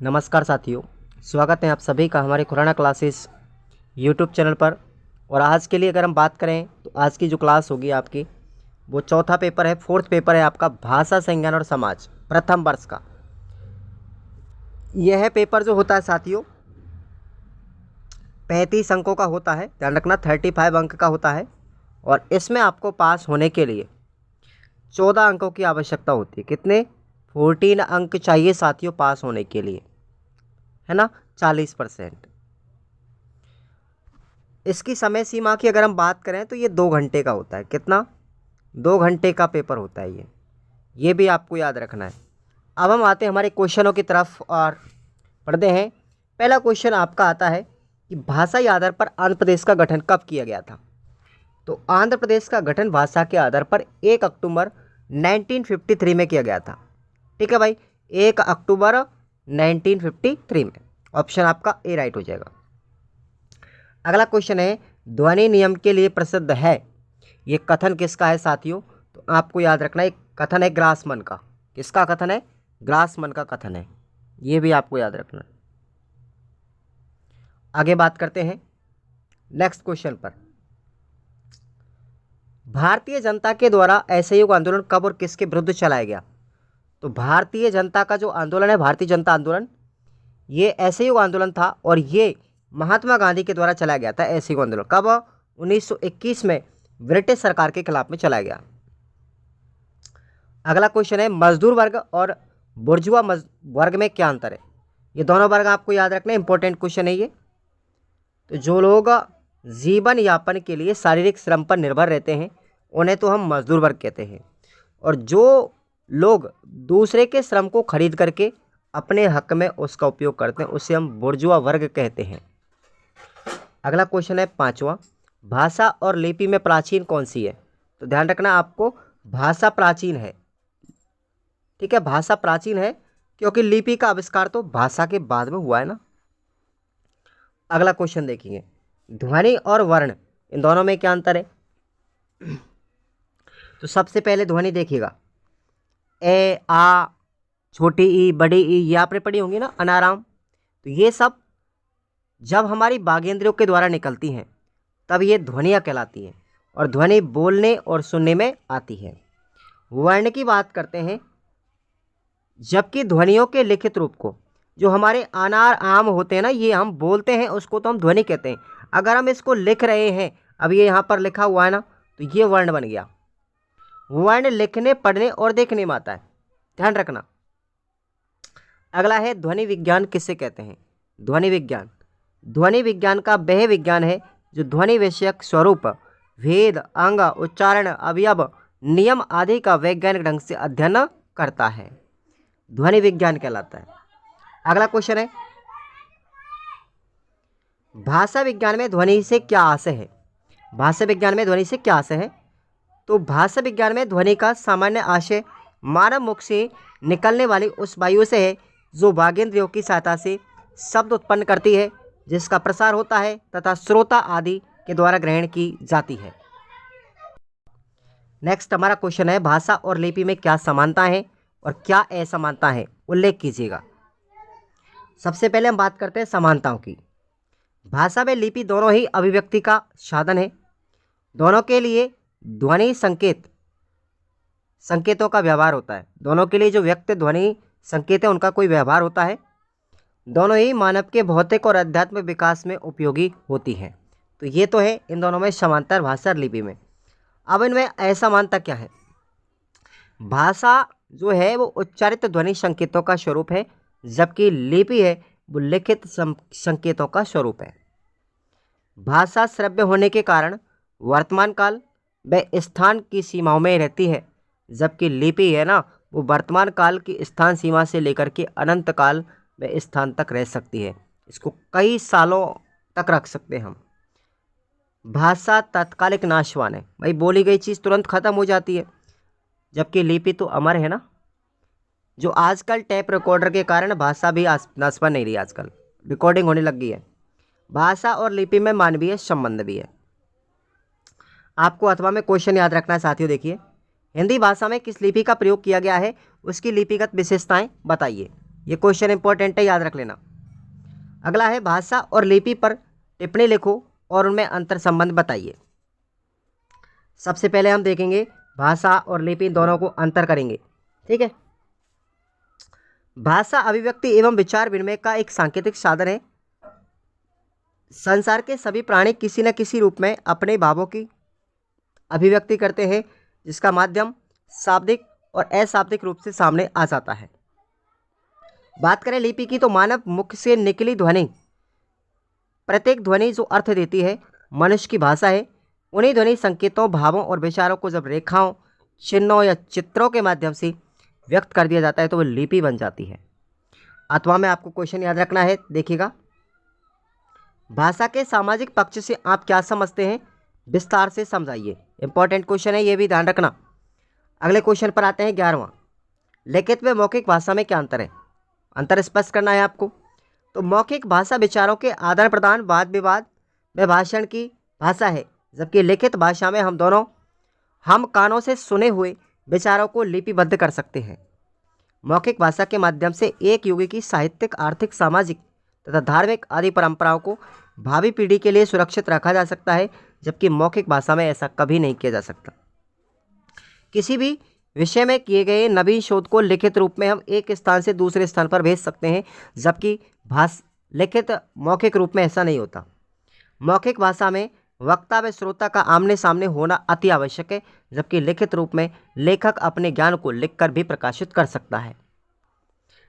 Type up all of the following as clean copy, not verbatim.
नमस्कार साथियों, स्वागत है आप सभी का हमारे खुराना क्लासेस यूट्यूब चैनल पर। और आज के लिए अगर हम बात करें तो आज की जो क्लास होगी आपकी वो चौथा पेपर है, फोर्थ पेपर है आपका भाषा, संज्ञान और समाज, प्रथम वर्ष का। यह पेपर जो होता है साथियों 35 अंकों का होता है, ध्यान रखना 35 अंक का होता है। और इसमें आपको पास होने के लिए 14 अंकों की आवश्यकता होती है। कितने? 14 अंक चाहिए साथियों पास होने के लिए, है ना, 40%। इसकी समय सीमा की अगर हम बात करें तो ये 2 घंटे का होता है। कितना? 2 घंटे का पेपर होता है ये भी आपको याद रखना है। अब हम आते हैं हमारे क्वेश्चनों की तरफ और पढ़ते हैं। पहला क्वेश्चन आपका आता है कि भाषाई आधार पर आंध्र प्रदेश का गठन कब किया गया था? तो आंध्र प्रदेश का गठन भाषा के आधार पर 1 अक्टूबर 1953 में किया गया था। ठीक है भाई, 1 अक्टूबर 1953 में। ऑप्शन आपका ए राइट हो जाएगा। अगला क्वेश्चन है, ध्वनि नियम के लिए प्रसिद्ध है, ये कथन किसका है साथियों? तो आपको याद रखना है, कथन है ग्रासमन का। किसका कथन है? ग्रासमन का कथन है, ये भी आपको याद रखना है। आगे बात करते हैं नेक्स्ट क्वेश्चन पर। भारतीय जनता के द्वारा असहयोग आंदोलन कब और किसके विरुद्ध चलाया गया? तो भारतीय जनता का जो आंदोलन है, भारतीय जनता आंदोलन, ये असहयोग आंदोलन था और ये महात्मा गांधी के द्वारा चलाया गया था। असहयोग आंदोलन कब? 1921 में ब्रिटिश सरकार के खिलाफ में चलाया गया। अगला क्वेश्चन है, मजदूर वर्ग और बुर्जुआ वर्ग में क्या अंतर है? ये दोनों वर्ग आपको याद रखना है, इंपॉर्टेंट क्वेश्चन है ये। तो जो लोग जीवन यापन के लिए शारीरिक श्रम पर निर्भर रहते हैं उन्हें तो हम मजदूर वर्ग कहते हैं, और जो लोग दूसरे के श्रम को खरीद करके अपने हक में उसका उपयोग करते हैं उसे हम बुर्जुआ वर्ग कहते हैं। अगला क्वेश्चन है पांचवा, भाषा और लिपि में प्राचीन कौन सी है? तो ध्यान रखना आपको, भाषा प्राचीन है। ठीक है, भाषा प्राचीन है क्योंकि लिपि का आविष्कार तो भाषा के बाद में हुआ है ना। अगला क्वेश्चन देखिए, ध्वनि और वर्ण इन दोनों में क्या अंतर है? तो सबसे पहले ध्वनि देखिएगा, ए, आ, छोटी ई, बड़ी ई, ये आपने पढ़ी होंगी ना, अनाराम। तो ये सब जब हमारी बाघेंद्रियों के द्वारा निकलती हैं तब ये ध्वनियाँ कहलाती हैं और ध्वनि बोलने और सुनने में आती है। वर्ण की बात करते हैं, जबकि ध्वनियों के लिखित रूप को, जो हमारे अनार आम होते हैं ना, ये हम बोलते हैं उसको तो हम ध्वनि कहते हैं। अगर हम इसको लिख रहे हैं, अब ये यहाँ पर लिखा हुआ है ना, तो ये वर्ण बन गया। वर्ण लिखने, पढ़ने और देखने में आता है, ध्यान रखना। अगला है, ध्वनि विज्ञान किसे कहते हैं? ध्वनि विज्ञान, ध्वनि विज्ञान का वह विज्ञान है जो ध्वनि विषयक स्वरूप, भेद, अंग, उच्चारण, अवयव, नियम आदि का वैज्ञानिक ढंग से अध्ययन करता है, ध्वनि विज्ञान कहलाता है। अगला क्वेश्चन है, भाषा विज्ञान में ध्वनि से क्या आशय है? भाषा विज्ञान में ध्वनि से क्या आशय है? तो भाषा विज्ञान में ध्वनि का सामान्य आशय मानव मुख से निकलने वाली उस वायु से है जो वागेंद्रियों की सहायता से शब्द उत्पन्न करती है, जिसका प्रसार होता है तथा श्रोता आदि के द्वारा ग्रहण की जाती है। नेक्स्ट हमारा क्वेश्चन है, भाषा और लिपि में क्या समानता है और क्या असमानता है, उल्लेख कीजिएगा। सबसे पहले हम बात करते हैं समानताओं की। भाषा व लिपि दोनों ही अभिव्यक्ति का साधन है। दोनों के लिए ध्वनि संकेतों का व्यवहार होता है। दोनों के लिए जो व्यक्त ध्वनि संकेत है उनका कोई व्यवहार होता है। दोनों ही मानव के भौतिक और आध्यात्मिक विकास में उपयोगी होती हैं। तो ये तो है इन दोनों में समानता, भाषा और लिपि में। अब इनमें असमानता क्या है? भाषा जो है वो उच्चारित ध्वनि संकेतों का स्वरूप है, जबकि लिपि है वो लिखित संकेतों का स्वरूप है। भाषा श्रव्य होने के कारण वर्तमान काल व स्थान की सीमाओं में रहती है, जबकि लिपि है ना वो वर्तमान काल की स्थान सीमा से लेकर के अनंत काल व स्थान तक रह सकती है। इसको कई सालों तक रख सकते हैं हम। भाषा तात्कालिक नाशवान है, भाई बोली गई चीज़ तुरंत खत्म हो जाती है, जबकि लिपि तो अमर है ना। जो आजकल टैप रिकॉर्डर के कारण भाषा भी नाशवान नहीं रही, आजकल रिकॉर्डिंग होने लग गई है। भाषा और लिपि में मानवीय संबंध भी है। आपको अथवा में क्वेश्चन याद रखना है साथियों। देखिए, हिंदी भाषा में किस लिपि का प्रयोग किया गया है, उसकी लिपिगत विशेषताएं बताइए। ये क्वेश्चन इंपॉर्टेंट है, याद रख लेना। अगला है भाषा और लिपि पर टिप्पणी लिखो और उनमें अंतर संबंध बताइए। सबसे पहले हम देखेंगे भाषा और लिपि दोनों को अंतर करेंगे, ठीक है। भाषा अभिव्यक्ति एवं विचार विनिमय का एक सांकेतिक साधन है। संसार के सभी प्राणी किसी न किसी रूप में अपने भावों की अभिव्यक्ति करते हैं, जिसका माध्यम शाब्दिक और अशाब्दिक रूप से सामने आ जाता है। बात करें लिपि की तो मानव मुख से निकली ध्वनि, प्रत्येक ध्वनि जो अर्थ देती है, मनुष्य की भाषा है। उन्हीं ध्वनि संकेतों, भावों और विचारों को जब रेखाओं, चिन्हों या चित्रों के माध्यम से व्यक्त कर दिया जाता है तो वो लिपि बन जाती है। अथवा में आपको क्वेश्चन याद रखना है, देखिएगा। भाषा के सामाजिक पक्ष से आप क्या समझते हैं, विस्तार से समझाइए। इंपॉर्टेंट क्वेश्चन है, ये भी ध्यान रखना। अगले क्वेश्चन पर आते हैं 11वां। लिखित व मौखिक भाषा में क्या अंतर है? अंतर स्पष्ट करना है आपको। तो मौखिक भाषा विचारों के आदान प्रदान, वाद विवाद में भाषण की भाषा है, जबकि लिखित भाषा में हम कानों से सुने हुए विचारों को लिपिबद्ध कर सकते हैं। मौखिक भाषा के माध्यम से एक युग की साहित्यिक, आर्थिक, सामाजिक तथा धार्मिक आदि परंपराओं को भावी पीढ़ी के लिए सुरक्षित रखा जा सकता है, जबकि मौखिक भाषा में ऐसा कभी नहीं किया जा सकता। किसी भी विषय में किए गए नवीन शोध को लिखित रूप में हम एक स्थान से दूसरे स्थान पर भेज सकते हैं, जबकि लिखित मौखिक रूप में ऐसा नहीं होता। मौखिक भाषा में वक्ता व श्रोता का आमने सामने होना अति आवश्यक है, जबकि लिखित रूप में लेखक अपने ज्ञान को लिखकर भी प्रकाशित कर सकता है।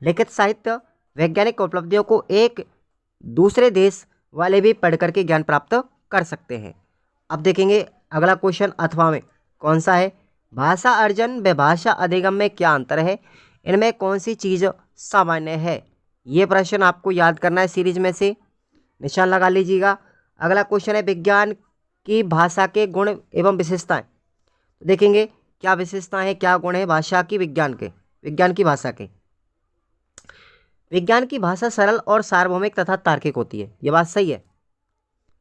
लिखित साहित्य वैज्ञानिक उपलब्धियों को एक दूसरे देश वाले भी पढ़ करके ज्ञान प्राप्त कर सकते हैं। अब देखेंगे अगला क्वेश्चन अथवा में कौन सा है, भाषा अर्जन व भाषा अधिगम में क्या अंतर है, इनमें कौन सी चीज़ सामान्य है। ये प्रश्न आपको याद करना है, सीरीज में से निशान लगा लीजिएगा। अगला क्वेश्चन है विज्ञान की भाषा के गुण एवं विशेषताएं। देखेंगे क्या विशेषताएं हैं, क्या गुण है भाषा की, विज्ञान की भाषा के। विज्ञान की भाषा सरल और सार्वभौमिक तथा तार्किक होती है, ये बात सही है।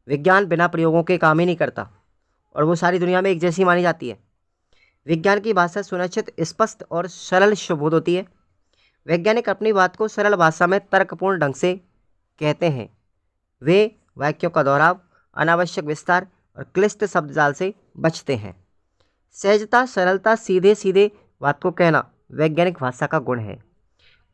विज्ञान बिना प्रयोगों के काम ही नहीं करता और वो सारी दुनिया में एक जैसी मानी जाती है। विज्ञान की भाषा सुनिश्चित, स्पष्ट और सरल सुबोध होती है। वैज्ञानिक अपनी बात को सरल भाषा में तर्कपूर्ण ढंग से कहते हैं। वे वाक्यों का दोहराव, अनावश्यक विस्तार और क्लिष्ट शब्दजाल से बचते हैं। सहजता, सरलता, सीधे सीधे बात को कहना वैज्ञानिक भाषा का गुण है।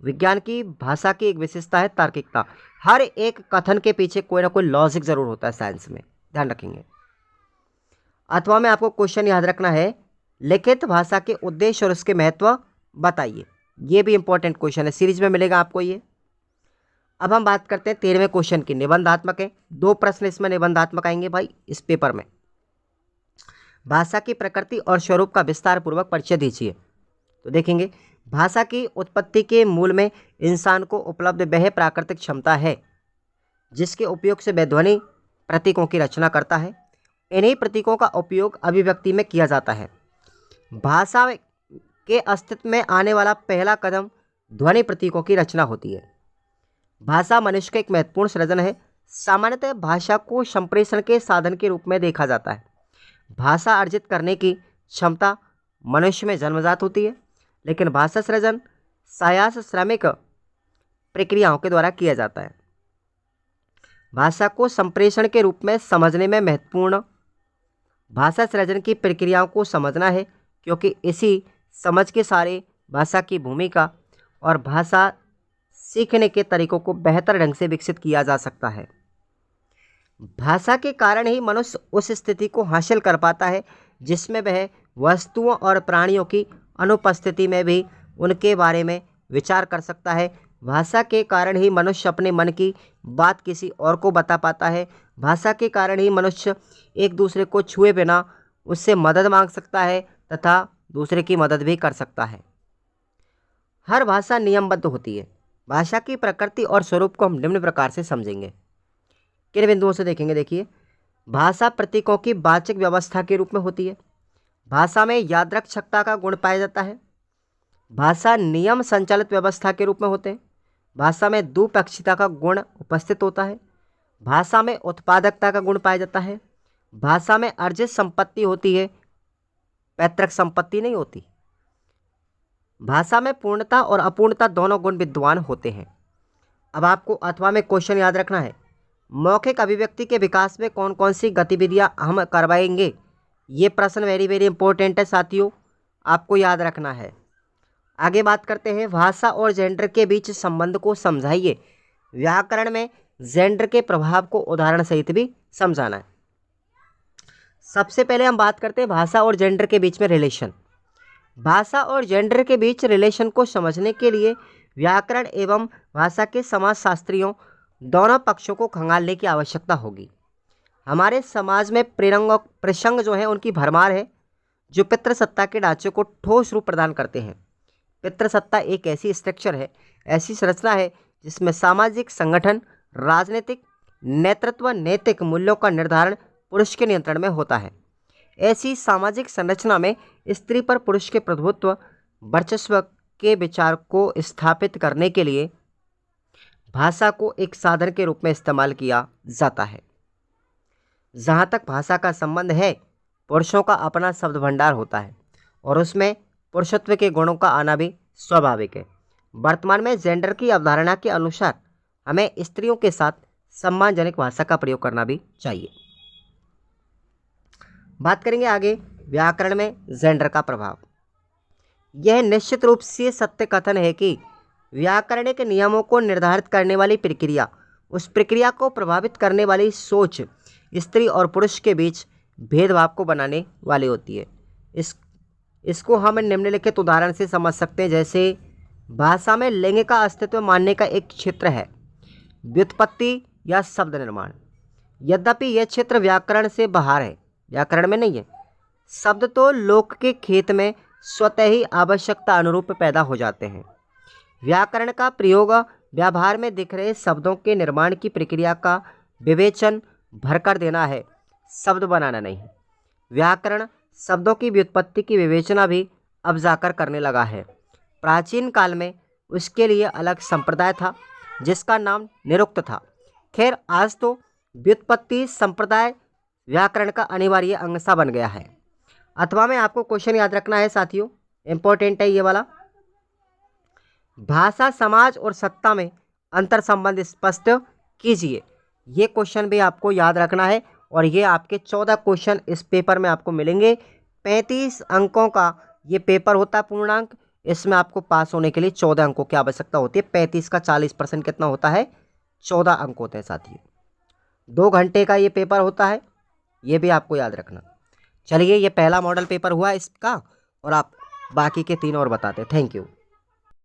विज्ञान की भाषा की एक विशेषता है तार्किकता। हर एक कथन के पीछे कोई ना कोई लॉजिक जरूर होता है साइंस में, ध्यान रखेंगे। अथवा में आपको क्वेश्चन याद रखना है, लिखित भाषा के उद्देश्य और उसके महत्व बताइए। ये भी इंपॉर्टेंट क्वेश्चन है, सीरीज में मिलेगा आपको ये। अब हम बात करते हैं 13वें क्वेश्चन की, निबंधात्मक है। 2 प्रश्न इसमें निबंधात्मक आएंगे भाई इस पेपर में। भाषा की प्रकृति और स्वरूप का विस्तार पूर्वक परिचय दीजिए। तो देखेंगे भाषा की उत्पत्ति के मूल में इंसान को उपलब्ध वह प्राकृतिक क्षमता है जिसके उपयोग से वह ध्वनि प्रतीकों की रचना करता है। इन्हीं प्रतीकों का उपयोग अभिव्यक्ति में किया जाता है। भाषा के अस्तित्व में आने वाला पहला कदम ध्वनि प्रतीकों की रचना होती है। भाषा मनुष्य का एक महत्वपूर्ण सृजन है। सामान्यतः भाषा को संप्रेषण के साधन के रूप में देखा जाता है। भाषा अर्जित करने की क्षमता मनुष्य में जन्मजात होती है, लेकिन भाषा सृजन सायास श्रमिक प्रक्रियाओं के द्वारा किया जाता है। भाषा को संप्रेषण के रूप में समझने में महत्वपूर्ण भाषा सृजन की प्रक्रियाओं को समझना है, क्योंकि इसी समझ के सारे भाषा की भूमिका और भाषा सीखने के तरीकों को बेहतर ढंग से विकसित किया जा सकता है। भाषा के कारण ही मनुष्य उस स्थिति को हासिल कर पाता है जिसमें वह वस्तुओं और प्राणियों की अनुपस्थिति में भी उनके बारे में विचार कर सकता है। भाषा के कारण ही मनुष्य अपने मन की बात किसी और को बता पाता है। भाषा के कारण ही मनुष्य एक दूसरे को छुए बिना उससे मदद मांग सकता है तथा दूसरे की मदद भी कर सकता है। हर भाषा नियमबद्ध होती है। भाषा की प्रकृति और स्वरूप को हम निम्न प्रकार से समझेंगे। किन बिंदुओं से देखेंगे, देखिए। भाषा प्रतीकों की वाचक व्यवस्था के रूप में होती है। भाषा में यादृच्छकता का गुण पाया जाता है। भाषा नियम संचालित व्यवस्था के रूप में होते हैं। भाषा में द्विपक्षीयता का गुण उपस्थित होता है। भाषा में उत्पादकता का गुण पाया जाता है। भाषा में अर्जित संपत्ति होती है, पैतृक संपत्ति नहीं होती। भाषा में पूर्णता और अपूर्णता दोनों गुण विद्वान होते हैं। अब आपको अथवा में क्वेश्चन याद रखना है, मौखिक अभिव्यक्ति के विकास में कौन कौन सी गतिविधियां हम करवाएंगे। ये प्रश्न वेरी वेरी इंपॉर्टेंट है साथियों, आपको याद रखना है। आगे बात करते हैं, भाषा और जेंडर के बीच संबंध को समझाइए। व्याकरण में जेंडर के प्रभाव को उदाहरण सहित भी समझाना है। सबसे पहले हम बात करते हैं भाषा और जेंडर के बीच में रिलेशन। भाषा और जेंडर के बीच रिलेशन को समझने के लिए व्याकरण एवं भाषा के समाजशास्त्रियों दोनों पक्षों को खंगालने की आवश्यकता होगी। हमारे समाज में प्रसंग जो है उनकी भरमार है, जो पितृसत्ता के ढांचे को ठोस रूप प्रदान करते हैं। पितृसत्ता एक ऐसी स्ट्रक्चर है, ऐसी संरचना है जिसमें सामाजिक संगठन, राजनीतिक नेतृत्व, नैतिक मूल्यों का निर्धारण पुरुष के नियंत्रण में होता है। ऐसी सामाजिक संरचना में स्त्री पर पुरुष के प्रभुत्व वर्चस्व के विचार को स्थापित करने के लिए भाषा को एक साधन के रूप में इस्तेमाल किया जाता है। जहाँ तक भाषा का संबंध है, पुरुषों का अपना शब्द भंडार होता है और उसमें पुरुषत्व के गुणों का आना भी स्वाभाविक है। वर्तमान में जेंडर की अवधारणा के अनुसार हमें स्त्रियों के साथ सम्मानजनक भाषा का प्रयोग करना भी चाहिए। बात करेंगे आगे व्याकरण में जेंडर का प्रभाव। यह निश्चित रूप से सत्य कथन है कि व्याकरणिक नियमों को निर्धारित करने वाली प्रक्रिया, उस प्रक्रिया को प्रभावित करने वाली सोच स्त्री और पुरुष के बीच भेदभाव को बनाने वाली होती है। इसको हम निम्नलिखित उदाहरण से समझ सकते हैं। जैसे भाषा में लिंग का अस्तित्व मानने का एक क्षेत्र है व्युत्पत्ति या शब्द निर्माण। यद्यपि यह क्षेत्र व्याकरण से बाहर है, व्याकरण में नहीं है। शब्द तो लोक के खेत में स्वतः ही आवश्यकता अनुरूप पैदा हो जाते हैं। व्याकरण का प्रयोग व्यवहार में दिख रहे शब्दों के निर्माण की प्रक्रिया का विवेचन भरकर देना है, शब्द बनाना नहीं। व्याकरण शब्दों की व्युत्पत्ति की विवेचना भी अब जाकर करने लगा है। प्राचीन काल में उसके लिए अलग संप्रदाय था जिसका नाम निरुक्त था। खैर, आज तो व्युत्पत्ति संप्रदाय व्याकरण का अनिवार्य अंग सा बन गया है। अथवा में आपको क्वेश्चन याद रखना है साथियों, इंपॉर्टेंट है ये वाला। भाषा, समाज और सत्ता में अंतर संबंध स्पष्ट कीजिए। ये क्वेश्चन भी आपको याद रखना है और ये आपके 14 क्वेश्चन इस पेपर में आपको मिलेंगे। 35 अंकों का ये पेपर होता है पूर्णांक। इसमें आपको पास होने के लिए 14 अंकों की आवश्यकता होती है। 35 का 40% कितना होता है? 14 अंक होते हैं साथियों। 2 घंटे का ये पेपर होता है, ये भी आपको याद रखना। चलिए, ये पहला मॉडल पेपर हुआ इसका और आप बाकी के 3 और बताते हैं। Thank you.